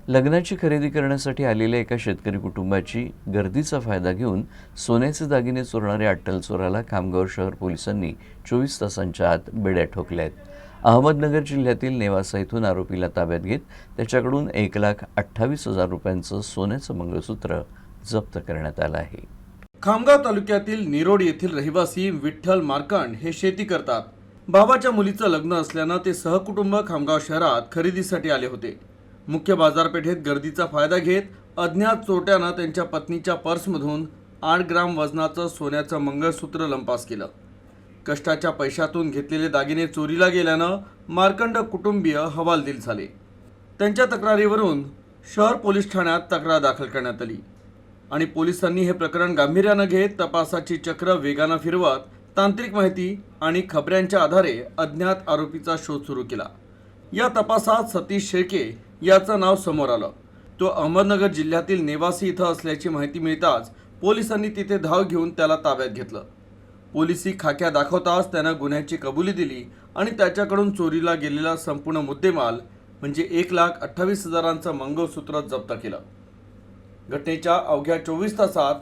लग्नाची खरेदी करण्यासाठी आलेल्या एका शेतकरी कुटुंबाची गर्दीचा फायदा घेऊन सोन्याचे दागिने चोरणाऱ्या अट्टल चोराला खामगाव शहर पोलिसांनी 24 तासांच्या आत बेड्या ठोकल्या आहेत. अहमदनगर जिल्ह्यातील नेवासा इथून आरोपीला ताब्यात घेत त्याच्याकडून 1,28,000 रुपयांचं सोन्याचं मंगळसूत्र जप्त करण्यात आलं आहे. खामगाव तालुक्यातील निरोड येथील रहिवासी विठ्ठल मार्कंड हे शेती करतात. भावाच्या मुलीचं लग्न असल्यानं ते सहकुटुंब खामगाव शहरात खरेदीसाठी आले होते. मुख्य बाजारपेठेत गर्दीचा फायदा घेत अज्ञात चोरट्यानं त्यांच्या पत्नीच्या पर्समधून 8 ग्राम वजनाचं सोन्याचं मंगळसूत्र लंपास केलं. कष्टाच्या पैशातून घेतलेले दागिने चोरीला गेल्यानं मार्कंड कुटुंबीय हवालदिल झाले. त्यांच्या तक्रारीवरून शहर पोलीस ठाण्यात तक्रार दाखल करण्यात आली आणि पोलिसांनी हे प्रकरण गांभीर्यानं घेत तपासाची चक्र वेगानं फिरवत तांत्रिक माहिती आणि खबऱ्यांच्या आधारे अज्ञात आरोपीचा शोध सुरू केला. या तपासात सतीश शेळके याचं नाव समोर आलं. तो अहमदनगर जिल्ह्यातील नेवासी इथं असल्याची माहिती मिळताच पोलिसांनी तिथे धाव घेऊन त्याला ताब्यात घेतलं. पोलिसी खाक्या दाखवताच त्यानं गुन्ह्याची कबुली दिली आणि त्याच्याकडून चोरीला गेलेला संपूर्ण मुद्देमाल म्हणजे 1,28,000चं मंगळसूत्र जप्त केलं. घटनेच्या अवघ्या 24 तासात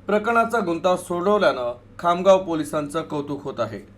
प्रकरणाचा गुंता सोडवल्यानं खामगाव पोलिसांचं कौतुक होत आहे.